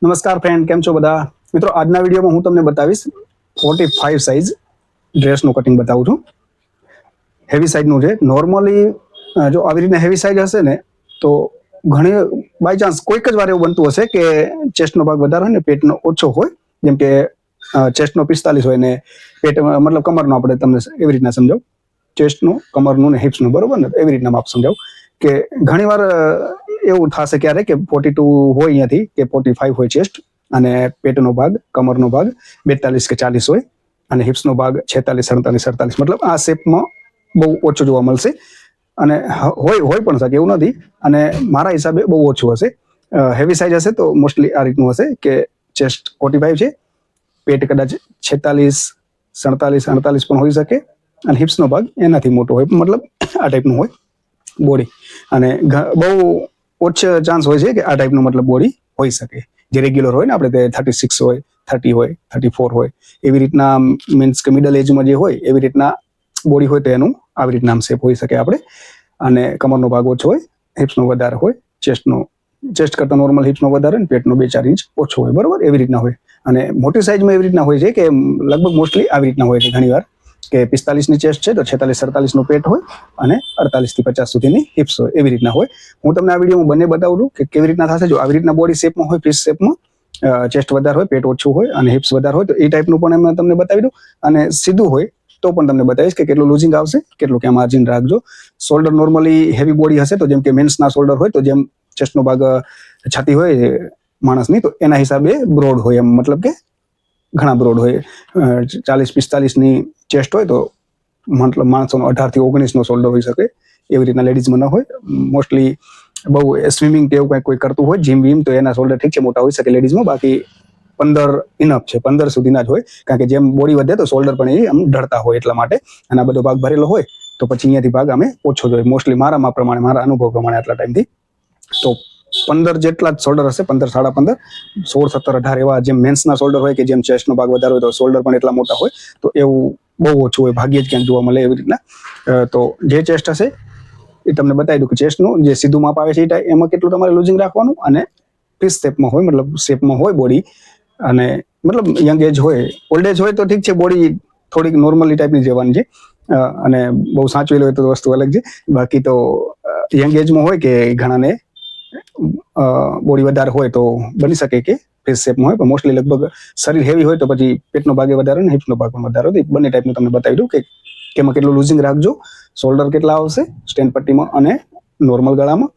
નમસ્કાર ફ્રેન્ડ, કેમ છો બધા મિત્રો? આજના વિડીયોમાં હું તમને બતાવીશ 45 સાઇઝ ડ્રેસનું કટિંગ બતાવું છું. હેવી સાઇઝનું છે. નોર્મલી જો આવી રીતના હેવી સાઇઝ હશે ને તો ઘણી બાય ચાન્સ કોઈક જ વાર એવું બનતું હશે કે ચેસ્ટનો ભાગ વધારે હોય ને પેટનો ઓછો હોય. જેમ કે ચેસ્ટનો 45 હોય ને પેટ મતલબ કમરનો, આપણે તમને એવી રીતના સમજાવું, ચેસ્ટનું, કમરનું ને હિપ્સનું, બરોબર ને? એવી રીતના માપ સમજાવું કે ઘણીવાર એવું થશે ક્યારે કે 42 હોય અહીંયાથી કે 45 હોય ચેસ્ટ, અને પેટનો ભાગ, કમરનો ભાગ 42 કે 40 હોય, અને હિપ્સનો ભાગ 46, 47, 48, મતલબ આ શેપમાં બહુ ઓછો જોવા મળશે. અને હોય પણ શકે એવું નથી, અને મારા હિસાબે બહુ ઓછું હશે. હેવી સાઇઝ હશે તો મોસ્ટલી આ રીતનું હશે કે ચેસ્ટ 45 છે, પેટ કદાચ 46, 47, 48 પણ હોઈ શકે, અને હિપ્સનો ભાગ એનાથી મોટો હોય, મતલબ આ ટાઈપનું હોય બોડી. અને બહુ ઓછો ચાન્સ હોય છે કે આ ટાઈપનું મતલબ બોડી હોઈ શકે. જે રેગ્યુલર હોય ને, આપણે તે 36 હોય, 30 હોય, 34 હોય, એવી રીતના મીન્સ કે મિડલ એજમાં જે હોય એવી રીતના બોડી હોય તો એનું આવી રીતના આમ શેપ હોઈ શકે આપણે. અને કમરનો ભાગ ઓછો હોય, હિપ્સનો વધારે હોય, ચેસ્ટ કરતાં નોર્મલ હિપ્સનો વધારે, ને પેટનો 2-4 ઇંચ ઓછો હોય, બરોબર? એવી રીતના હોય. અને મોટી સાઇઝમાં એવી રીતના હોય છે કે લગભગ મોસ્ટલી આવી રીતના હોય છે ઘણીવાર કે 45ની ચેસ્ટ છે તો 46-47 પેટ હોય, અને 48 થી 50 સુધીની હિપ્સ હોય, એવી રીતના હોય. હું તમને આ વિડીયોમાં બંને બતાવું છું કે કેવી રીતના થશે. જો આવી રીતના બોડી શેપમાં હોય, ફિશ શેપમાં, ચેસ્ટ વધારે હોય, પેટ ઓછું હોય, અને હિપ્સ વધારે હોય, તો એ ટાઈપનું પણ એમ તમને બતાવી દઉં. અને સીધું હોય તો પણ તમને બતાવીશ કે કેટલું લૂઝિંગ આવશે, કેટલું ક્યાં માર્જિન રાખજો. શોલ્ડર નોર્મલી હેવી બોડી હશે તો જેમ કે મેન્સના શોલ્ડર હોય તો જેમ ચેસ્ટનો ભાગ છાતી હોય માણસની, તો એના હિસાબે બ્રોડ હોય, એમ મતલબ કે ઘણા બ્રોડ હોય. 40-45ની ચેસ્ટ હોય તો મતલબ માણસોનો 18 થી 19નો શોલ્ડર હોઈ શકે. એવી રીતના લેડીઝમાં ન હોય. મોસ્ટલી બહુ સ્વિમિંગ કે એવું કંઈક કોઈ કરતું હોય, જીમ વીમ, તો એના શોલ્ડર ઠીક છે મોટા હોઈ શકે લેડીઝમાં, બાકી 15 ઇનફ છે, 15 સુધીના જ હોય. કારણ કે જેમ બોડી વધે તો શોલ્ડર પણ એ આમ ઢળતા હોય, એટલા માટે. અને આ બધો ભાગ ભરેલો હોય તો પછી અહીંયાથી ભાગ અમે ઓછો જોઈએ, મોસ્ટલી મારા માપ પ્રમાણે, મારા અનુભવ પ્રમાણે આટલા ટાઈમથી. તો 15 જેટલા જ શોલ્ડર હશે, 15, 15.5, 16, 17, 18 એવા. જેમ મેન્સના શોલ્ડર હોય કે જેમ ચેસ્ટનો ભાગ વધારે હોય તો શોલ્ડર પણ એટલા મોટા હોય, તો એવું બહુ ઓછું હોય, ભાગ્યે જ ક્યાંક જોવા મળે એવી રીતના. તો જે ચેસ્ટ હશે એ તમને બતાવી દઉં કે ચેસ્ટનું જે સીધું માપ આવે છે એમાં કેટલું તમારે લૂઝિંગ રાખવાનું, અને પીસ શેપમાં હોય, મતલબ શેપમાં હોય બોડી, અને મતલબ યંગ એજ હોય. ઓલ્ડ એજ હોય તો ઠીક છે, બોડી થોડીક નોર્મલી ટાઈપની જવાની છે, અને બહુ સાચવેલી હોય તો વસ્તુ અલગ છે. બાકી તો યંગ એજમાં હોય કે ઘણાને બોડી વધારે હોય તો બની શકે કે ફેસ શેપમાં હોય, પણ મોસ્ટલી લગભગ શરીર હેવી હોય તો પછી પેટનો ભાગે વધારે ને હિપ્સનો ભાગ પણ વધારે હોય. બંને ટાઈપનું તમને બતાવી દઉં કે એમાં કેટલું લૂઝિંગ રાખજો, શોલ્ડર કેટલા આવશે સ્ટેન્ડ પટ્ટીમાં અને નોર્મલ ગળામાં,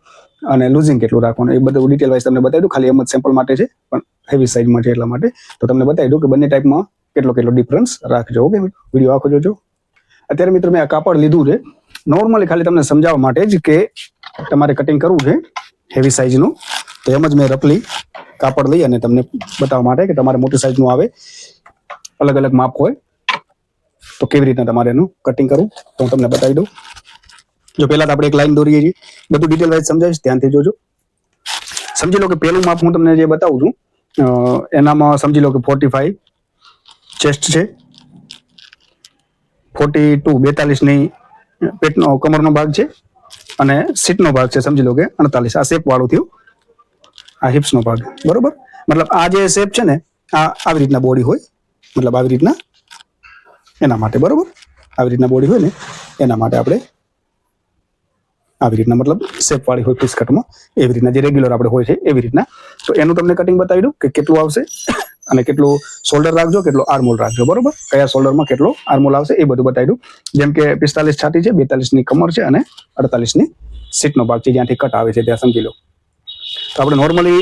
અને લૂઝિંગ કેટલું રાખવાનું, એ બધું ડિટેલ વાઇઝ તમને બતાવી દઉં. ખાલી એમ જ સેમ્પલ માટે છે, પણ હેવી સાઇઝમાં છે એટલા માટે. તો તમને બતાવી દઉં કે બંને ટાઈપમાં કેટલો ડિફરન્સ રાખજો. ઓકે, વિડીયો આખો જોજો. અત્યારે મિત્રો મેં આ કાપડ લીધું છે નોર્મલી ખાલી તમને સમજાવવા માટે જ કે તમારે કટિંગ કરવું છે હેવી સાઇઝનું, તો એમ જ મેં રફલી કાપડ લઈ અને તમને બતાવવા માટે કે તમારે મોટી સાઇઝનું આવે, અલગ અલગ માપ હોય, તો કેવી રીતના તમારે એનું કટિંગ કરવું તો હું તમને બતાવી દઉં. જો પહેલા તો આપણે એક લાઈન દોરીએ છીએ, બધું ડિટેલ વાઇઝ સમજાવીશ, ધ્યાનથી જોજો. સમજી લો કે પહેલું માપ હું તમને જે બતાવું છું એનામાં સમજી લો કે 45 ચેસ્ટ છે, 42, 42ની પેટનો કમરનો ભાગ છે, અને સીટનો ભાગ છે સમજી લો કે 48. આ શેપ વાળું થયું, આ હિપ્સનો ભાગ, બરોબર? મતલબ આ જે શેપ છે ને, આ આવી રીતના બોડી હોય, મતલબ આવી રીતના, એના માટે, બરોબર? આવી રીતના બોડી હોય ને એના માટે આપણે આવી રીતના, મતલબ શેપ વાળી હોય પીસ કટમાં, એવી રીતના જે રેગ્યુલર આપણે હોય છે એવી રીતના. તો એનું તમને કટિંગ બતાવી દઉં કે કેટલું આવશે, અને કેટલું શોલ્ડર રાખજો, કેટલો આર્મહોલ રાખજો, બરોબર? કયા શોલ્ડરમાં કેટલો આર્મહોલ આવશે એ બધું બતાવી દઉં. જેમ કે 45 છાતી છે, 42ની કમર છે, અને 48ની સીટનો ભાગ છે, જ્યાંથી કટ આવે છે ત્યાં સમજી લો. તો આપણે નોર્મલી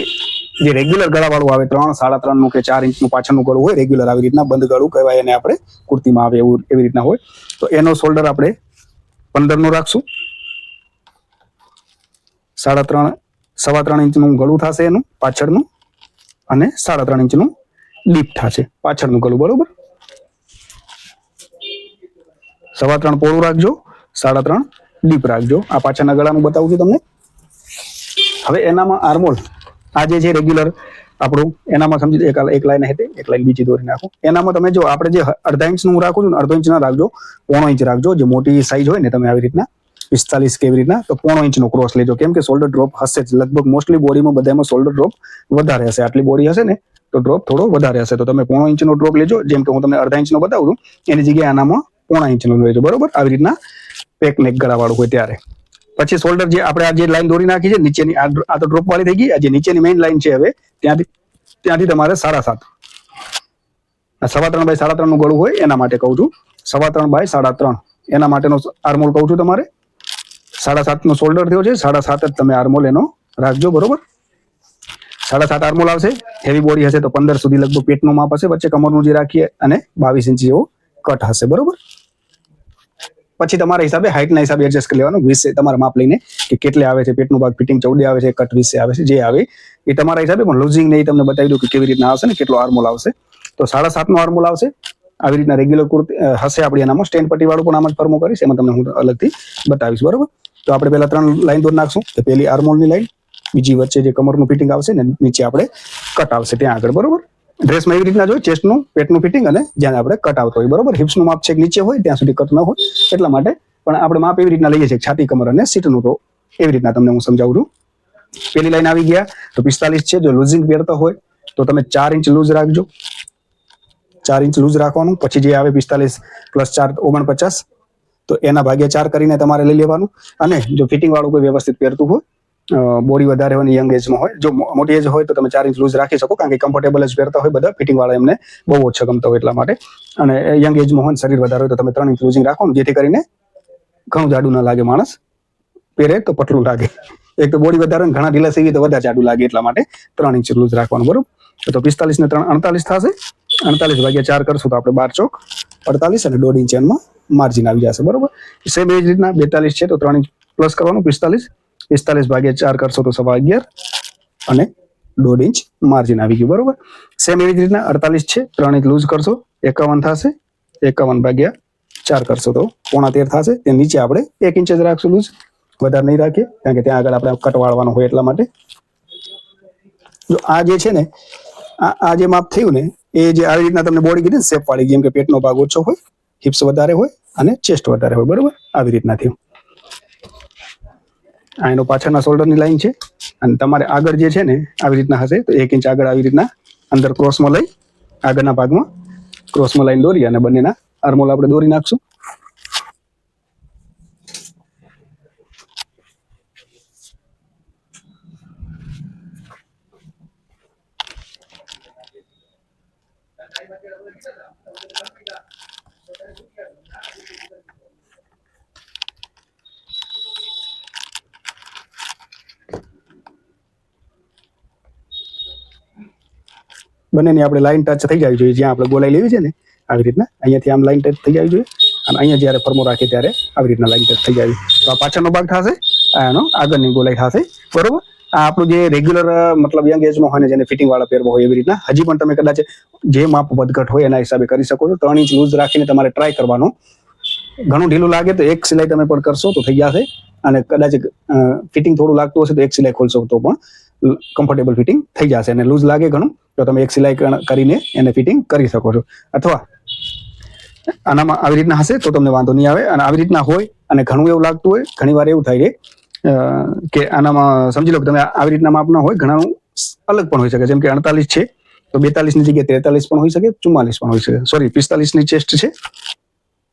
જે રેગ્યુલર ગળાવાળું આવે, 3, 3.5 કે 4 ઇંચનું પાછળનું ગળું હોય, રેગ્યુલર આવી રીતના બંધ ગળું કહેવાય એને, આપણે કુર્તીમાં આવે એવું, એવી રીતના હોય. તો એનો શોલ્ડર આપણે 15નો રાખશું. 3.5 ઇંચનું ગળું થશે એનું પાછળનું, અને 3.5 ઇંચનું ડીપ થશે પાછળનું ગળું, બરોબર? 3.25 પહોળું રાખજો, 3.5 ડીપ રાખજો. આ પાછળના ગળાનું બતાવું છું તમને. હવે એનામાં આર્મહોલ, આ જે છે રેગ્યુલર આપણું, એનામાં સમજી એક લાઈન હતી, એક લાઈન બીજી દોરી નાખો. એનામાં તમે જો આપણે જે 1/2 ઇંચનું હું રાખું છું ને, 1/2 ઇંચ ના રાખજો, 1.5 ઇંચ રાખજો. જે મોટી સાઈઝ હોય ને તમે આવી રીતના 45 કેવી રીતના, તો 0.5 ઇંચનો ક્રોસ લેજો, કેમ કે શોલ્ડર ડ્રોપ હશે જ લગભગ મોસ્ટલી બોડીમાં બધામાં શોલ્ડર ડ્રોપ વધારે હશે. આટલી બોડી હશે ને તો ડ્રોપ થોડો વધારે હશે, તો તમે 0.5 ઇંચનો ડ્રોપ લેજો. જેમ કે હું તમને અડધા ઇંચનો બતાવું છું એની જગ્યાએ આનામાં 0.5 ઇંચનો લેજો, બરોબર. આવી રીતના પેક નેક ગળાવાળું હોય ત્યારે. પછી શોલ્ડર જે આપણે આ જે લાઈન દોરી નાખી છે નીચેની, આ તો ડ્રોપ વાળી થઈ ગઈ. આ જે નીચેની મેઇન લાઈન છે હવે ત્યાંથી તમારે 7.5, 3.5 બાય 3.5 નું ગળું હોય એના માટે કહું છું. 3.5 બાય 3.5 એના માટેનો આર્મોલ કહું છું તમારે. 7.5 નો શોલ્ડર થયો છે, 7.5 જ તમે આર્મોલ એનો રાખજો, બરોબર. 7.5 આર્મોલ આવશે. હેવી બોડી હશે તો 15 સુધી લગભગ પેટનું માપ હશે, વચ્ચે કમરનું જે રાખીએ, અને 22 ઇંચ જેવો કટ હશે, બરોબર. પછી તમારા હિસાબે હાઇટના હિસાબે એડજસ્ટ કરી લેવાનું. 20 તમારા માપ લઈને કે કેટલે આવે છે પેટનું ભાગ ફિટિંગ, 14 આવે છે, કટ 20 આવે છે, જે આવે એ તમારા હિસાબે. પણ લૂઝિંગ ને એ તમને બતાવી દઉં કે કેવી રીતના આવશે ને કેટલો આર્મોલ આવશે. તો 7.5 નો આર્મોલ આવશે. આવી રીતના રેગ્યુલર કુર્તી હશે આપણી, એનામાં સ્ટેન્ડ પટ્ટી વાળું પણ આમ જ ફર્મો કરીશ, એમાં તમને હું અલગથી બતાવીશ, બરોબર. તો આપણે પહેલા 3 લાઈન દોરી નાખશું. તો પહેલી આર્મોલની લાઈન, બીજી વચ્ચે જે કમરનું ફિટિંગ આવશે ને નીચે આપણે કટ આવશે ત્યાં આગળ, બરોબર. ડ્રેસમાં એવી રીતના જોઈએ ચેસ્ટનું, પેટનું ફિટિંગ અને જ્યાં આપણે કટ આવતો હોય, બરોબર. હિપ્સનું માપ છે નીચે હોય ત્યાં સુધી કટ ન હોય એટલા માટે, પણ આપણે માપ એવી રીતના લઈએ છીએ છાતી, કમર અને સીટનું. તો એવી રીતના તમને હું સમજાવું છું. પેલી લાઈન આવી ગયા તો 45 છે. જો લૂઝિંગ પહેરતા હોય તો તમે 4 ઇંચ લૂઝ રાખજો, 4 ઇંચ લૂઝ રાખવાનું. પછી જે આવે 45 + 4 = 49, તો એના ભાગ્યા 4 કરીને તમારે લઈ લેવાનું. અને જો ફિટિંગ વાળું કોઈ વ્યવસ્થિત પહેરતું હોય, બોડી વધારે હોય, યંગ એજમાં હોય, જો મોટી એજ હોય તો તમે 4 ઇંચ લૂઝ રાખી શકો, કારણ કે કમ્ફર્ટેબલ જ પહેરતા હોય બધા ફિટિંગ વાળા, એમને બહુ ઓછો ગમતો હોય એટલા માટે. અને યંગ એજમાં હોય, શરીર વધારે હોય તો તમે 3 ઇંચ લૂઝિંગ રાખવાનું, જેથી કરીને ઘણું જાડું ના લાગે. માણસ પહેરે તો પતલું લાગે. એક તો બોડી વધારે, ઘણા ઢીલા સીવી તો વધારે જાડું લાગે, એટલા માટે 3 ઇંચ લૂઝ રાખવાનું, બરોબર. તો 45 ને 3 48 થશે. 48 ભાગ્યા 4 કરશું તો આપણે 12 ચોક 48 અને 1.5 ઇંચ એમાં માર્જિન આવી જશે, બરોબર. સેમ એ જ રીતના 42 છે તો 3 ઇંચ પ્લસ કરવાનું. 45 ભાગ્યા 4 કરશો તો 11.5 અને 1.5 ઇંચ માર્જિન આવી ગયું, બરોબર. સેમ એવી જ રીતના 48 છે, 3 ઇંચ લૂઝ કરશો 51 થશે. 51 ભાગ્યા 4 કરશો તો 13.5 થશે. તે નીચે આપણે 1 ઇંચ જ રાખશું લૂઝ, વધારે નહીં રાખીએ, કારણ કે ત્યાં આગળ આપણે કટ વાળવાનું હોય એટલા માટે. જો આ જે છે ને, આ જે માપ થયું ને, એ જે આવી રીતના તમને બોડી કીધી ને શેપ વાળી, જેમ કે પેટનો ભાગ ઓછો હોય, હિપ્સ વધારે હોય અને ચેસ્ટ વધારે હોય, બરોબર. આવી રીતના થયું. આ એનો પાછળના શોલ્ડરની લાઈન છે. અને તમારે આગળ જે છે ને આવી રીતના હશે તો 1 ઇંચ આગળ આવી રીતના અંદર ક્રોસમાં લઈ, આગળના ભાગમાં ક્રોસમાં લાઈન દોરી અને બંનેના આર્મોલ આપણે દોરી નાખશું. બંનેની આપણે લાઈન ટચ થઈ જવી જોઈએ, જ્યાં આપણે ગોલાઈ લેવી છે ને આવી રીતના અહીંયાથી આમ લાઈન ટચ થઈ જવી જોઈએ. અને અહીંયા જ્યારે ફર્મો રાખીએ ત્યારે આવી રીતના લાઈન ટચ થઈ જાય. તો આ પાછળનો ભાગ થશે, આનો આગળની ગોલાઈ થશે, બરોબર. આ આપણું જે રેગ્યુલર મતલબ યંગ એજમાં હોય ને જેને ફિટિંગ વાળા પહેરવા હોય એવી રીતના હજી પણ તમે કદાચ જે માપ વધઘટ હોય એના હિસાબે કરી શકો છો. 3 ઇંચ લૂઝ રાખીને તમારે ટ્રાય કરવાનો. ઘણું ઢીલું લાગે તો એક સિલાઈ તમે પણ કરશો તો થઈ જશે. અને કદાચ ફિટિંગ થોડું લાગતું હશે તો એક સિલાઈ ખોલશો તો પણ કમ્ફર્ટેબલ ફિટિંગ થઈ જશે. અને લૂઝ લાગે ઘણું તો તમે એક સિલાઈ કરીને એને ફિટિંગ કરી શકો છો. અથવા આનામાં આવી રીતના હશે તો તમને વાંધો નહીં આવે. અને આવી રીતના હોય અને ઘણું એવું લાગતું હોય, ઘણી વાર એવું થાય કે આનામાં સમજી લો કે તમે આવી રીતના માપ ના હોય, ઘણાનું અલગ પણ હોઈ શકે. જેમ કે 48 છે તો 42 ની જગ્યાએ 43 પણ હોઈ શકે, 44 પણ હોઈ શકે. સોરી, 45 ની ચેસ્ટ છે,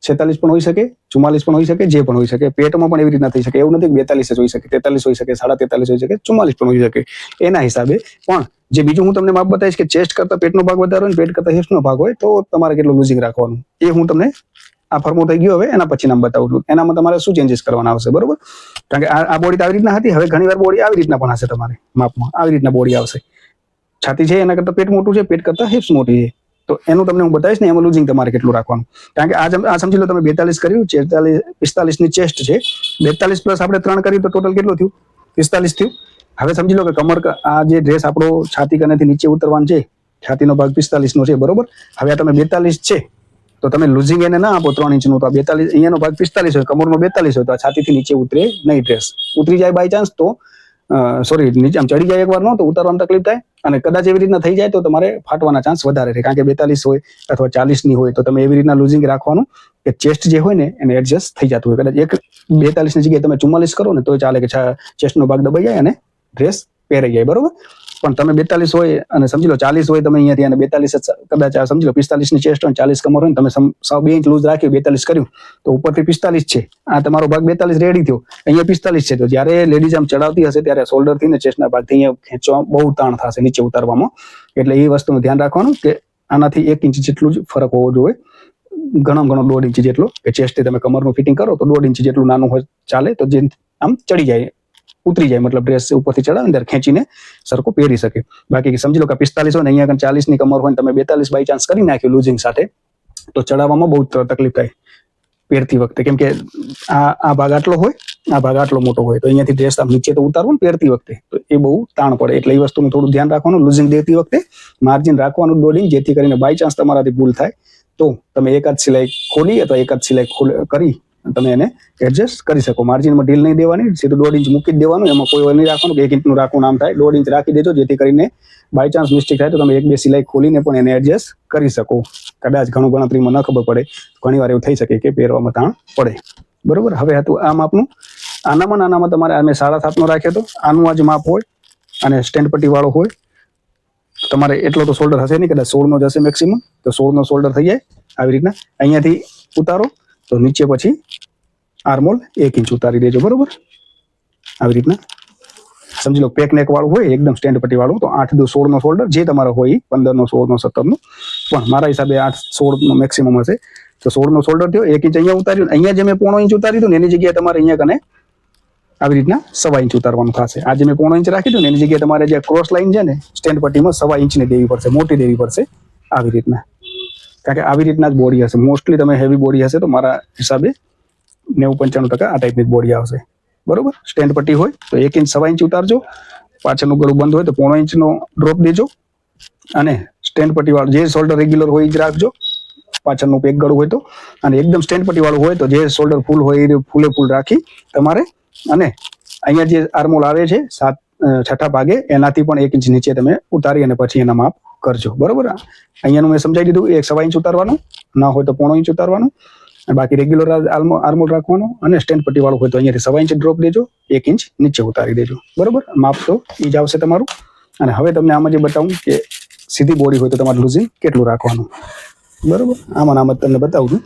46 પણ હોઈ શકે, 44 પણ હોઈ શકે, જે પણ હોઈ શકે. પેટમાં પણ એવી રીતના થઈ શકે. એવું નથી કે 42 જ હોઈ શકે, 43 હોઈ શકે, 43.5 હોઈ શકે, 44 પણ હોઈ શકે. એના હિસાબે પણ જે બીજું હું તમને માપ બતાવીશ કે ચેસ્ટ કરતા પેટનો ભાગ વધારે હોય, પેટ કરતા હિપ્સનો ભાગ હોય, તો તમારે કેટલું લૂઝિંગ રાખવાનું એ હું તમને આ ફર્મો થઈ ગયો હવે એના પછી નામ બતાવું છું. એનામાં તમારે શું ચેન્જીસ કરવાના આવશે, બરોબર. કારણ કે આ બોડી તો આવી રીતના હતી, હવે ઘણી વાર બોડી આવી રીતના પણ હશે. તમારે માપમાં આવી રીતના બોડી આવશે. છાતી છે એના કરતા પેટ મોટું છે, પેટ કરતા હિપ્સ મોટી છે, તો એનું તમને હું બતાવીશ ને એમાં લૂઝિંગ તમારે કેટલું રાખવાનું. કારણ કે આ સમજી લો તમે 42 કર્યું, 45 ની ચેસ્ટ છે, 42 પ્લસ આપણે 3 કર્યું તો ટોટલ કેટલું થયું? 45 થયું. હવે સમજી લો કે કમર, આ જે ડ્રેસ આપણો છાતી કનેથી નીચે ઉતરવાનું છે, છાતીનો ભાગ 45 નો છે, બરોબર. હવે આ તમે 42 છે તો તમે લૂઝિંગ એને ના આપો 3 ઇંચનું, તો 42 અહીંયાનો ભાગ 45 હોય, કમરનો 42 હોય, તો આ છાતીથી નીચે ઉતરે નહીં. ડ્રેસ ઉતરી જાય બાય ચાન્સ તો સોરી, નીચે આમ ચડી જાય એકવાર નો તો ઉતારવામાં તકલીફ થાય. અને કદાચ એવી રીતના થઈ જાય તો તમારે ફાટવાના ચાન્સ વધારે રહે. કારણ કે 42 હોય અથવા 40 ની હોય તો તમે એવી રીતના લૂઝિંગ રાખવાનું કે ચેસ્ટ જે હોય ને એને એડજસ્ટ થઈ જતું હોય. કદાચ 42 ની જગ્યાએ તમે 44 કરો ને તો ચાલે કે ચેસ્ટનો ભાગ દબાઈ જાય અને ડ્રેસ પહેરાઈ જાય, બરોબર. પણ તમે 42 હોય અને સમજી લો 40 હોય તમે અહીંયાથી અને 42 કદાચ સમજી લો 45 ની ચેસ્ટ હોય 40 કમર હોય ને તમે 2 ઇંચ લૂઝ રાખ્યું 42 કર્યું તો ઉપરથી 45 છે, આ તમારો ભાગ 42 રેડી થયો, અહીંયા 45 છે. તો જ્યારે લેડીઝ આમ ચડાવતી હશે ત્યારે શોલ્ડર થી ને ચેસ્ટના ભાગથી અહીંયા ખેંચવા બહુ તાણ થશે નીચે ઉતારવામાં. એટલે એ વસ્તુનું ધ્યાન રાખવાનું કે આનાથી 1 ઇંચ જેટલું જ ફરક હોવો જોઈએ, ઘણો 1.5 ઇંચ જેટલો. કે ચેસ્ટથી તમે કમરનું ફિટિંગ કરો તો 1.5 ઇંચ જેટલું નાનું હોય ચાલે, તો જે આમ ચડી જાય ઉતરી જાય, મતલબ ડ્રેસ ઉપરથી ચડાવે ત્યારે ખેંચીને સરખું પહેરી શકે. બાકી સમજી લો કે 45 હોય ને અહીંયા 40 ની કમર હોય ને તમે 42 બાય ચાન્સ કરી નાખ્યું લૂઝિંગ સાથે તો ચડાવવામાં બહુ તકલીફ થાય પહેરતી વખતે, કેમ કે આ ભાગ આટલો હોય, આ ભાગ આટલો મોટો હોય, તો અહીંયાથી ડ્રેસ આમ નીચે તો ઉતારવું ને પહેરતી વખતે તો એ બહુ તાણ પડે. એટલે એ વસ્તુનું થોડું ધ્યાન રાખવાનું. લૂઝિંગ દેતી વખતે માર્જિન રાખવાનું દોડીને, જેથી કરીને બાય ચાન્સ તમારાથી ભૂલ થાય તો તમે એકાદ સિલાઈ ખોલી અથવા એકાદ સિલાઈ કરી તમે એને એડજસ્ટ કરી શકો. માર્જિનમાં ઢીલ નહીં દેવાની, સીધું 1.5 ઇંચ મૂકી જ દેવાનું, એમાં કોઈ નહીં રાખવાનું કે 1 ઇંચનું રાખવું નામ થાય. 1.5 ઇંચ રાખી દેજો, જેથી કરીને બાય ચાન્સ મિસ્ટેક થાય તો તમે 1-2 સિલાઈ ખોલીને પણ એને એડજસ્ટ કરી શકો. કદાચ ઘણું ગણતરીમાં ન ખબર પડે ઘણી વાર એવું થઈ શકે કે પહેરવામાં તાણ પડે, બરોબર. હવે હતું આ માપનું. આનામાં તમારે અમે 7.5 નો રાખ્યો હતો, આનું આ જ માપ હોય અને સ્ટેન્ડ પટ્ટી વાળો હોય. તમારે એટલો તો શોલ્ડર હશે નહીં, કદાચ 16 નો જ હશે મેક્સિમમ, તો 16 નો શોલ્ડર થઈ જાય. આવી રીતના અહીંયાથી ઉતારો તો નીચે પછી આર્મોલ 1 ઇંચ ઉતારી દેજો, બરોબર. આવી રીતના સમજી લો પેક નેક વાળું હોય એકદમ સ્ટેન્ડ પટ્ટી વાળું તો 8-2-16 નો શોલ્ડર, જે તમારો હોય 15 નો 16 નો 17 નો, પણ મારા હિસાબે 8-16 નો મેક્સિમમ હશે. તો 16 નો શોલ્ડર થયો, 1 ઇંચ અહીંયા ઉતાર્યું, અહીંયા જે મેં 0.5 ઇંચ ઉતાર્યું હતું ને એની જગ્યાએ તમારે અહીંયા કને આવી રીતના 1.25 ઇંચ ઉતારવાનું થશે. આજે મેં 0.5 ઇંચ રાખી હતું ને એની જગ્યાએ તમારે જે ક્રોસ લાઈન છે ને સ્ટેન્ડ પટ્ટીમાં 1.25 ઇંચની દેવી પડશે, મોટી દેવી પડશે આવી રીતના. કારણ કે આવી રીતના જ બોડી હશે મોસ્ટલી. તમે હેવી બોડી હશે તો મારા હિસાબે 90-95% આ ટાઈપની બોડી આવશે, બરોબર. સ્ટેન્ડ પટ્ટી હોય તો 1 ઇંચ 1.25 ઇંચ ઉતારજો, પાછળનું ગળું બંધ હોય તો 0.5 ઇંચનો ડ્રોપ દેજો, અને સ્ટેન્ડ પટ્ટી વાળું જે શોલ્ડર રેગ્યુલર હોય એ જ રાખજો, પાછળનું પેક ગળું હોય તો. અને એકદમ સ્ટેન્ડ પટ્ટી વાળું હોય તો જે શોલ્ડર ફૂલ હોય એ ફૂલ રાખી તમારે, અને અહીંયા જે આર્મોલ આવે છે 6ઠા ભાગે એનાથી પણ 1 ઇંચ નીચે તમે ઉતારી અને પછી એના માપ કરજો, બરોબર. અહીંયાનું મેં સમજાવી દીધું, 1.25 ઇંચ ઉતારવાનું, ના હોય તો 0.5 ઇંચ ઉતારવાનું, બાકી રેગ્યુલર આર્મોલ રાખવાનું. અને સ્ટેન્ડ પટ્ટી વાળું હોય તો અહીંયાથી 1.25 ઇંચ ડ્રોપ દેજો, 1 ઇંચ નીચે ઉતારી દેજો, બરોબર. માપ તો એ જ આવશે તમારું. અને હવે તમને આમાં જે બતાવું કે સીધી બોડી હોય તો તમારે લૂઝિંગ કેટલું રાખવાનું, બરોબર. આમાં તમને બતાવું છું.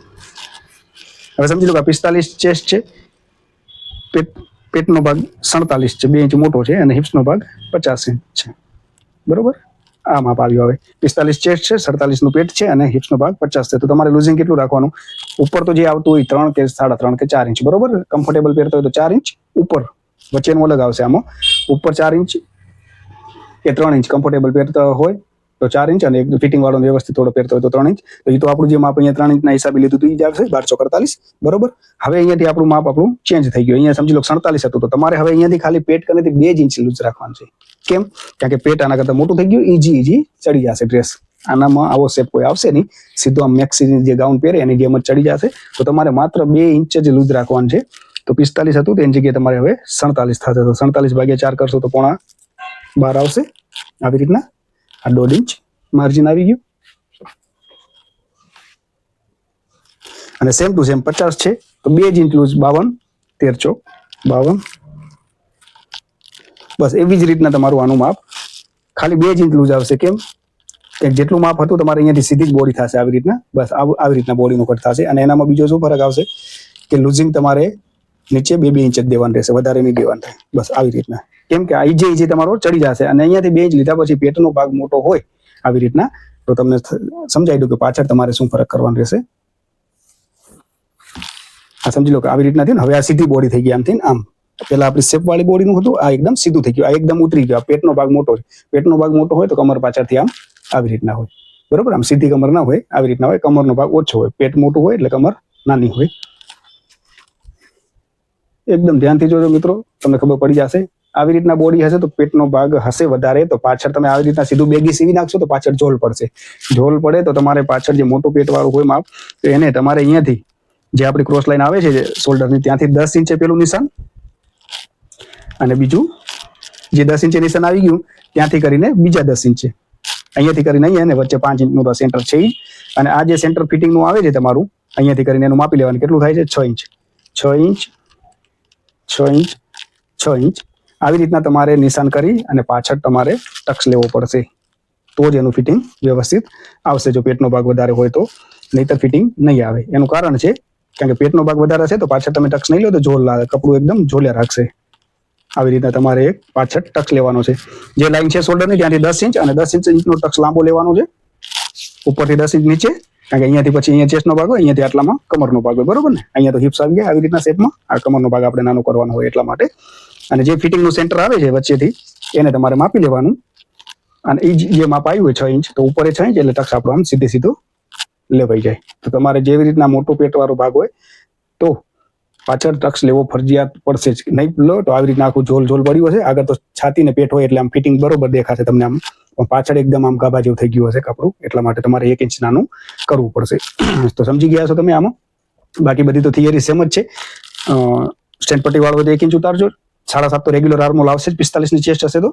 હવે સમજી લો કે 45 ચેસ્ટ છે, પેટનો ભાગ 47 છે, 2 ઇંચ મોટો છે, અને હિપ્સનો ભાગ 50 ઇંચ છે, બરોબર. આ માપ આવ્યું. હવે 45 ચેસ્ટ છે, 47 નું પેટ છે અને હિપ્સનો ભાગ 50 છે. તો તમારે લૂઝિંગ કેટલું રાખવાનું? ઉપર તો જે આવતું હોય 3 કે 3.5 કે 4 ઇંચ, બરોબર. કમ્ફર્ટેબલ પહેરતો હોય તો 4 ઇંચ ઉપર, વચ્ચેનું અલગ આવશે. આમાં ઉપર 4 ઇંચ કે 3 ઇંચ કમ્ફર્ટેબલ પહેરતા હોય તો 4 ઇંચ, અને એક ફિટિંગ વાળો વ્યવસ્થિત થોડો પહેરતો હોય તો 3 ઇંચ. તો એ તો આપણું જે માપ અહીંયા 3 ઇંચના હિસાબે લીધું હતું એ જ આવશે 1248, બરોબર. હવે અહીંયાથી આપણું માપ ચેન્જ થઈ ગયું. અહીંયા સમજી લો 47 હતું તો તમારે હવે અહીંયાથી ખાલી પેટ કનેથી 2 ઇંચ લૂઝ રાખવાનું છે. કેમ? કારણ કે પેટ આના કરતાં મોટું થઈ ગયું, ઈજી ચડી જશે ડ્રેસ. આનામાં આવો શેપ કોઈ આવશે નહીં, સીધો આમ મેક્સી જે ગાઉન પહેરે એની જેમ જ ચડી જશે. તો તમારે માત્ર 2 ઇંચ જ લૂઝ રાખવાનું છે. તો 45 હતું તો એની જગ્યાએ તમારે હવે 47 થશે. તો 47 ભાગ્યા 4 કરશો તો 12.5 આવશે. આવી રીતના આ 1.5 ઇંચ માર્જિન આવી ગયું. અને સેમ ટુ સેમ 50 છે તો 2 ઇંચ લૂઝ 52, 13 ચોક 52. બસ એવી જ રીતના તમારું આનું માપ ખાલી 2 ઇંચ લૂઝ આવશે. કેમ? કે જેટલું માપ હતું તમારે અહીંયાથી સીધી જ બોડી થશે આવી રીતના. બસ આવી રીતના બોડીનું કટ થશે. અને એનામાં બીજો શું ફરક આવશે કે લૂઝિંગ તમારે નીચે 2 ઇંચ જ દેવાનું રહેશે, વધારે નહીં દેવાનું થાય. બસ આવી રીતના. કેમ કે આ ઈજે તમારો ચડી જશે. અને અહીંયાથી 2 ઇંચ લીધા પછી પેટનો ભાગ મોટો હોય આવી રીતના તો તમને સમજાઈ દઉં કે પાછળ તમારે શું ફરક કરવાનું રહેશે. આ સમજી લો કે આવી રીતના થયું ને. હવે આ સીધી બોડી થઈ ગઈ આમથી આમ. પેલા આપણી શેપ વાળી બોડીનું હતું, આ એકદમ સીધું થઈ ગયું, આ એકદમ ઉતરી ગયું. પેટનો ભાગ મોટો છે, પેટનો ભાગ મોટો હોય તો કમર પાછળથી આમ આવી રીતના હોય, બરોબર. આમ સીધી કમર ના હોય, આવી રીતના હોય. કમરનો ભાગ ઓછો હોય, પેટ મોટું હોય એટલે કમર નાની હોય. એકદમ ધ્યાનથી જોજો મિત્રો, તમને ખબર પડી જશે. આવી રીતના બોડી હશે તો પેટનો ભાગ હશે વધારે, તો પાછળ તમે આવી રીતના સીધું બેગી સીવી નાખશો તો પાછળ ઝોલ પડશે. ઝોલ પડે તો તમારે પાછળ જે મોટું પેટ વાળું હોય માપ, તો એને તમારે અહીંયાથી જે આપણી ક્રોસ લાઈન આવે છે શોલ્ડરની ત્યાંથી 10 ઇંચે પેલું નિશાન, અને બીજું જે 10 ઇંચે નિશાન આવી ગયું ત્યાંથી કરીને બીજા 10 ઇંચે, અહીંયાથી કરીને અહીંયા, અને વચ્ચે 5 ઇંચનું સેન્ટર છે. અને આ જે સેન્ટર ફિટિંગનું આવે છે તમારું અહીંયાથી કરીને એનું માપી લેવાનું કેટલું થાય છે 6 ઇંચ 6 ઇંચ 6 ઇંચ 6 ઇંચ આવી રીતના તમારે નિશાન કરી અને પાછળ તમારે ટક્સ લેવો પડશે તો જ એનું ફિટિંગ વ્યવસ્થિત આવશે જો પેટનો ભાગ વધારે હોય તો નહીતર ફિટિંગ નહીં આવે એનું કારણ છે કારણ કે પેટનો ભાગ વધારે છે તો પાછળ તમે ટક્સ નહીં લો તો ઝોલ લાગે કપડું એકદમ ઝોલ્યા રાખશે આવી રીતના તમારે એક પાછળ ટક્સ લેવાનો છે જે લાઈન છે શોલ્ડરની ત્યાંથી 10 ઇંચ અને 10 ઇંચનો ટક્સ લાંબો લેવાનો છે ઉપરથી 10 ઇંચ નીચે કારણ કે અહીંયાથી પછી અહીંયા ચેસ્ટનો ભાગ હોય અહીંયાથી આટલામાં કમરનો ભાગ હોય બરોબર ને અહીંયા તો હિપ્સ આવી ગયા આવી રીતના શેપમાં આ કમરનો ભાગ આપણે નાનો કરવાનો હોય એટલા માટે અને જે ફિટિંગનું સેન્ટર આવે છે વચ્ચેથી એને તમારે માપી લેવાનું અને એ જે માપ આવ્યું હોય 6 ઇંચ તો ઉપર 6 ઇંચ એટલે ટક્સ આપણો આમ સીધો લેવાઈ જાય તો તમારે જેવી રીતના મોટો પેટવાળો ભાગ હોય તો પાછળ ટક્સ લેવો ફરજિયાત પડશે જ નહીં લો તો આવી રીતના આખું ઝોલ પડ્યું હશે આગળ તો છાતી ને પેટ હોય એટલે આમ ફિટિંગ બરોબર દેખાશે તમને આમ પણ પાછળ એકદમ આમ ગાભા જેવું થઈ ગયું હશે કપડું એટલા માટે તમારે 1 ઇંચ નાનું કરવું પડશે તો સમજી ગયા છો તમે આમાં બાકી બધી તો થિયરી સેમ જ છે સ્ટેન્ડ પટ્ટી વાળો તો 1 ઇંચ ઉતારજો 7.5 તો રેગ્યુલર આર્મોલ આવશે 45 ની ચેસ્ટ હશે તો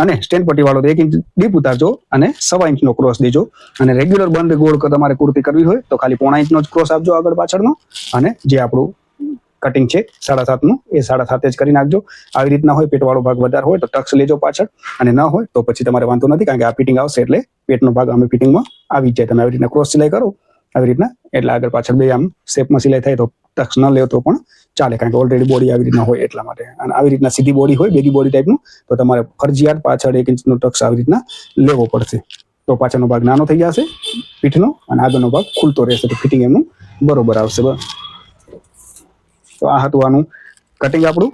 અને સ્ટેન્ડ પટ્ટી વાળો તો 1 ઇંચ ડીપ ઉતારજો અને 1.25 ઇંચનો ક્રોસ દેજો અને રેગ્યુલર બંધ ગોળ તમારે કુર્તી કરવી હોય તો ખાલી 0.5 ઇંચનો જ ક્રોસ આપજો આગળ પાછળનો અને જે આપણું કટિંગ છે 7.5 નું એ 7.5 જ કરી નાખજો આવી રીતના હોય પેટવાળો ભાગ વધારે હોય તો ટક્સ લેજો પાછળ અને ન હોય તો પછી તમારે વાંધો નથી કારણ કે આ ફિટિંગ આવશે એટલે પેટનો ભાગ અમે ફિટિંગમાં આવી જાય તમે આવી રીતના ક્રોસ સિલાઈ કરો આવી રીતના એટલે આગળ પાછળ બે આમ શેપમાં સિલાઈ થાય તો ટક્સ ન લેવો તો પણ ચાલે કારણ કે ઓલરેડી બોડી આવી રીતના હોય એટલા માટે અને આવી રીતના સીધી બોડી હોય બેગી બોડી ટાઈપનું તો તમારે ફરજિયાત પાછળ 1 ઇંચનો ટક્સ આવી રીતના લેવો પડશે તો પાછળનો ભાગ નાનો થઈ જશે પીઠનો અને આગળનો ભાગ ખુલતો રહેશે તો ફિટિંગ એમનું બરોબર આવશે તો આ હતું આનું કટિંગ આપણું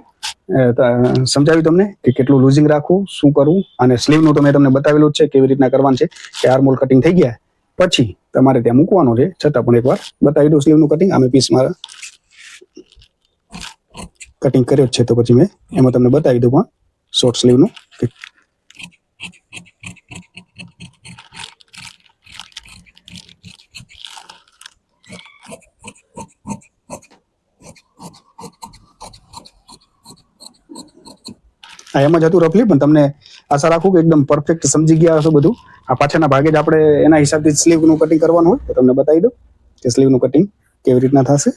સમજાવ્યું તમને કે કેટલું લૂઝિંગ રાખવું શું કરવું અને સ્લીવનું તો મેં તમને બતાવેલું જ છે કેવી રીતના કરવાનું છે કે આર્મોલ કટિંગ થઈ ગયા પછી તમારે ત્યાં મૂકવાનો છે છતાં પણ એકવાર બતાવી દઉં સ્લીવનું કટિંગ અમે પીસમાં કટિંગ કર્યો જ છે તો પછી મેં એમાં તમને બતાવી દઉં પણ શોર્ટ સ્લીવનું એમ જ હતું રફલી પણ તમને આશા રાખું કે એકદમ પરફેક્ટ સમજી ગયા હશો બધું આ પાછળના ભાગે જ આપણે એના હિસાબથી સ્લીવનું કટિંગ કરવાનું હોય તો તમને બતાવી દઉં કે સ્લીવનું કટિંગ કેવી રીતના થશે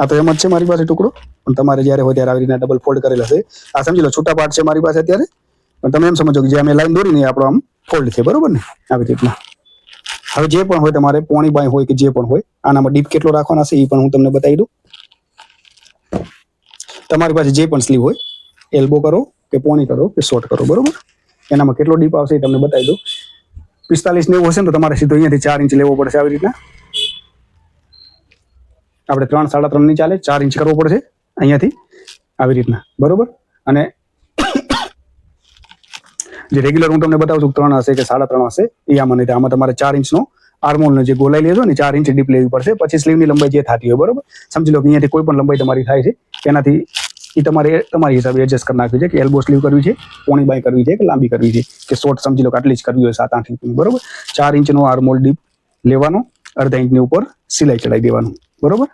આ તો એમ જ છે મારી પાસે ટુકડો પણ તમારે જ્યારે હોય ત્યારે આવી રીતના ડબલ ફોલ્ડ કરેલા છે આ સમજી લો છૂટા પાર્ટ છે મારી પાસે અત્યારે પણ તમે એમ સમજો કે જે અમે લાઈન દોરીને આપણો આમ ફોલ્ડ છે બરોબર ને આવી રીતના હવે જે પણ હોય તમારે પોણી બાય હોય કે જે પણ હોય આનામાં ડીપ કેટલો રાખવાના છે એ પણ હું તમને બતાવી દઉં તમારી પાસે જે પણ સ્લીવ હોય એલ્બો કરો કે પોણી કરો કે શોર્ટ કરો બરોબર એનામાં કેટલો ડીપ આવશે એ તમને બતાવી દઉં 45 ને એવું હશે ને તો તમારે સીધો અહીંયાથી 4 ઇંચ લેવો પડશે આવી રીતના આપણે 3 3.5 ની ચાલે 4 ઇંચ કરવો પડશે અહીંયાથી આવી રીતના બરોબર અને જે રેગ્યુલર હું તમને બતાવું છું 3 હશે કે 3.5 હશે એ આમાં તમારે 4 ઇંચનો આર્મોલનો જે ગોલાઈ લેજો ને 4 ઇંચ ડીપ લેવી પડશે પછી સ્લીવની લંબાઈ જે થતી હોય બરોબર સમજી લો કે અહીંયાથી કોઈ પણ લંબાઈ તમારી થાય છે એનાથી એ તમારે તમારી હિસાબે એડજસ્ટ કરી નાખવી છે કે એલ્બો સ્લીવ કરવી છે પોણી બાય કરવી છે કે લાંબી કરવી છે કે શોર્ટ સમજી લો કે આટલી જ કરવી હોય 7-8 ઇંચની બરોબર 4 ઇંચનો આર્મોલ ડીપ લેવાનો 1/2 ઇંચની ઉપર સિલાઈ ચડાવી દેવાનું બરોબર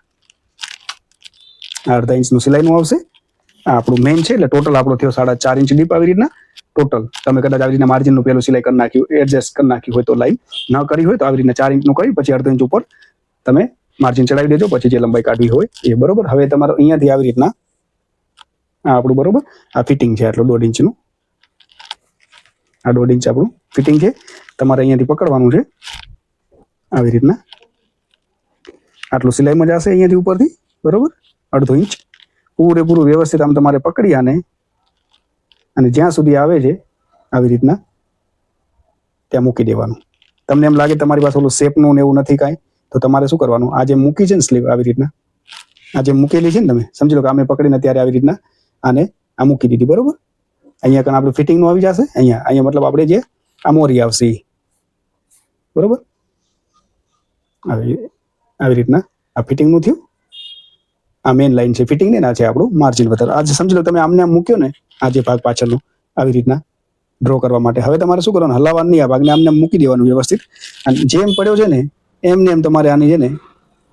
1/2 ઇંચનું સિલાઈનું આવશે આ આપણું મેઇન છે એટલે ટોટલ આપણો થયો 4.5 ઇંચ ડીપ આવી રીતના ટોટલ તમે કદાચ આવી રીતના માર્જિનનું પેલું સિલાઈ કરી નાખ્યું એડજસ્ટ કરી નાખ્યું હોય તો લાઈન ન કરી હોય તો આવી રીતના 4 ઇંચનું કરી પછી 1/2 ઇંચ ઉપર તમે માર્જિન ચડાવી દેજો પછી જે લંબાઈ કાઢવી હોય એ બરોબર હવે તમારે અહીંયાથી આવી રીતના આ આપણું બરોબર આ ફિટિંગ છે આટલું 1.5 ઇંચનું આ 1.5 ઇંચ આપણું ફિટિંગ છે તમારે અહીંયાથી પકડવાનું છે આવી રીતના આટલું સિલાઈમાં જશે અહીંયાથી ઉપરથી બરોબર 1/2 ઇંચ પૂરેપૂરું વ્યવસ્થિત આમ તમારે પકડી અને જ્યાં સુધી આવે છે આવી રીતના ત્યાં મૂકી દેવાનું તમને એમ લાગે તમારી પાસે ઓલું શેપનું ને એવું નથી કાંઈ તો તમારે શું કરવાનું આ જે મૂકી છે ને સ્લીવ આવી રીતના આ જે મૂકેલી છે ને તમે સમજી લો કે અમે પકડીને ત્યારે આવી રીતના આને આ મૂકી દીધી બરોબર અહીંયા કણ આપણે ફિટિંગનું આવી જશે અહીંયા મતલબ આપણે જે આ મોરી આવશે બરોબર આવી રીતના આ ફિટિંગનું થયું આ મેઇન લાઈન છે ફિટિંગ ને આ છે આપણું માર્જિન વધારે આજે સમજી લો તમે આમને આમ મૂક્યો ને આ જે ભાગ પાછળનો આવી રીતના ડ્રો કરવા માટે હવે તમારે શું કરવાનું હલાવવાનું નહીં આ ભાગને આમને મૂકી દેવાનું વ્યવસ્થિત અને જેમ પડ્યો છે ને એમને એમ તમારે આની છે ને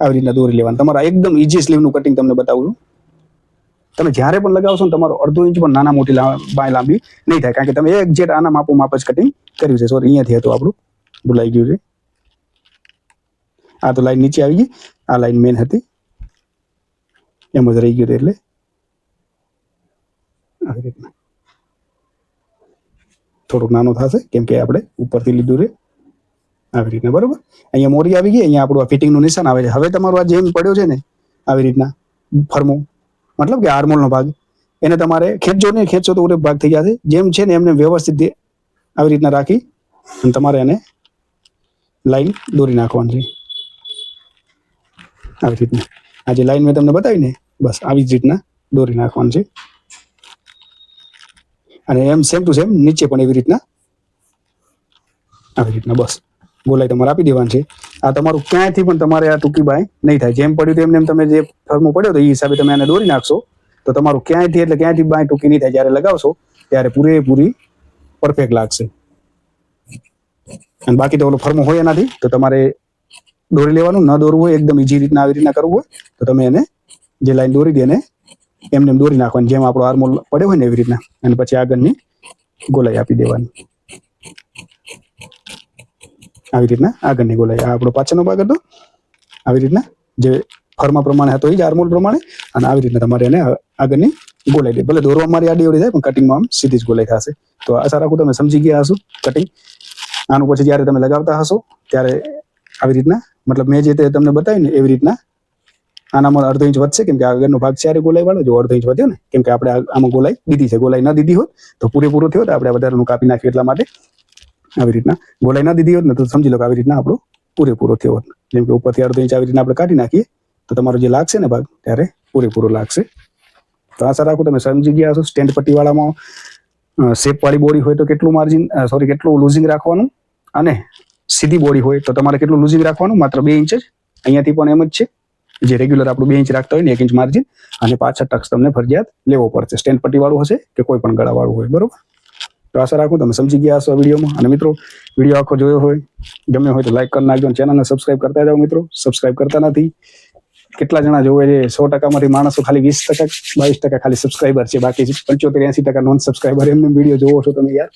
આવી રીતના દોરી લેવાનું તમારા એકદમ ઈઝી સ્લીવનું કટિંગ તમને બતાવું છું તમે જ્યારે પણ લગાવશો ને તમારો 1/2 ઇંચ પણ નાના મોટી બાય લાંબી નહીં થાય કારણ કે તમે એક્ઝેક્ટ આના માપ જ કટિંગ કર્યું છે સોરી અહીંયાથી હતું આપણું ભૂલાઈ ગયું છે આ તો લાઈન નીચે આવી ગઈ, આ લાઈન મેન હતી એમ જ રહી ગયું એટલે આવી રીતના થોડુંક નાનું થશે કેમ કે આપણે ઉપરથી લીધું છે આવી રીતના, બરોબર. અહીંયા મોરી આવી ગઈ, અહીંયા આપણું ફિટિંગનું નિશાન આવે છે. હવે તમારું આ જેમ પડ્યો છે ને આવી રીતના ફરમો, મતલબ કે આર્મોલનો ભાગ, એને તમારે ખેંચો નહીં, ખેંચો તો ઉરે ભાગ થઈ જશે. જેમ છે ને એમને વ્યવસ્થિત આવી રીતના રાખી અને તમારે એને લાઈન દોરી નાખવાની છે આવી રીતના. આ જે લાઈન મેં તમને બતાવી ને બસ આવી જ રીતના દોરી નાખવાનું છે. અને એમ સેમ ટુ સેમ નીચે પણ એવી રીતના આવી રીતના બસ ગોલાઈ તમારે આપી દેવાની છે. આ તમારું ક્યાંયથી પણ તમારે આ ટૂંકી બાય નહીં થાય. જેમ પડ્યું તેમ તમે જે ફર્મો પડ્યો તો એ હિસાબે તમે આને દોરી નાખશો તો તમારું ક્યાંયથી એટલે ક્યાંયથી બાય ટૂંકી નહીં થાય. જ્યારે લગાવશો ત્યારે પૂરેપૂરી પરફેક્ટ લાગશે. અને બાકી તો ઓલો ફર્મો હોય એનાથી તો તમારે દોરી લેવાનું, ન દોરવું હોય એકદમ ઈજી રીતના આવી રીતના કરવું હોય તો તમે એને જે લાઈન દોરી દે એને એમને એમ દોરી નાખવાની, જેમ આપણો આર્મોલ પડ્યો હોય ને એવી રીતના. અને પછી આગળની ગોલાઈ આપી દેવાની આવી રીતના. આગળની ગોલાઈ આ આપણો પાછળનો ભાગ હતો આવી રીતના જે ફર્મા પ્રમાણે હતો એ જ આર્મોલ પ્રમાણે. અને આવી રીતના તમારે એને આગળની ગોલાઈ દે. ભલે દોરવા મારી આડી અવડી થાય પણ કટિંગમાં આમ સીધી જ ગોલાઈ થશે. તો આશા રાખું તમે સમજી ગયા હશો કટિંગ. આનું પછી જ્યારે તમે લગાવતા હશો ત્યારે આવી રીતના, મતલબ મેં જે તે તમને બતાવ્યું ને એવી રીતના આનામાં અડધો ઇંચ વધશે કેમ કે આગળનો ભાગ છે ગોલાઈ વાળો, જો અડધો ઇંચ વધ્યો ને કેમ કે આપણે આમાં ગોલાઈ દીધી છે. ગોલાઈ ન દીધી હોત તો પૂરેપૂરો થયો તો આપણે વધારેનું કાપી નાખ્યું એટલા માટે આવી રીતના. ગોલાઈ ના દીધી હોત ને તો સમજી લો કે આવી રીતના આપણો પૂરેપૂરો થયો હોત. જેમ કે ઉપરથી અડધો ઇંચ આવી રીતના આપણે કાઢી નાખીએ તો તમારો જે લાગશે ને ભાગ ત્યારે પૂરેપૂરો લાગશે. તો આશા રાખું તમે સમજી ગયા હશો. સ્ટેન્ડ પટ્ટીવાળામાં શેપ વાળી બોડી હોય તો કેટલું માર્જિન કેટલું લૂઝિંગ રાખવાનું, અને સીધી બોડી હોય તો તમારે કેટલું લૂઝિંગ રાખવાનું, માત્ર 2 ઇંચ જ. અહીંયાથી પણ એમ જ છે, જે રેગ્યુલર આપણું 2 ઇંચ રાખતા હોય ને 1 ઇંચ માર્જિન, અને પાછળ ટક્સ તમને ફરજિયાત લેવો પડશે. સ્ટેન્ડ પટ્ટીવાળું હશે કે કોઈ પણ ગળાવાળું હોય, બરોબર. તો આશા રાખું તમે સમજી ગયા હશો આ વિડીયોમાં. અને મિત્રો વિડીયો આખો જોયો હોય, ગમ્યો હોય તો લાઈક કરી નાખજો અને ચેનલને સબસ્ક્રાઈબ કરતા જાઓ. મિત્રો સબસ્ક્રાઈબ કરતા નથી, કેટલા જણા જોવે છે? 100%માંથી માણસો ખાલી 20%, 22% ખાલી સબસ્ક્રાઈબર છે, બાકી 75-80% નોન સબસ્ક્રાઈબર. એમને વિડીયો જોવો છો તમે યાર.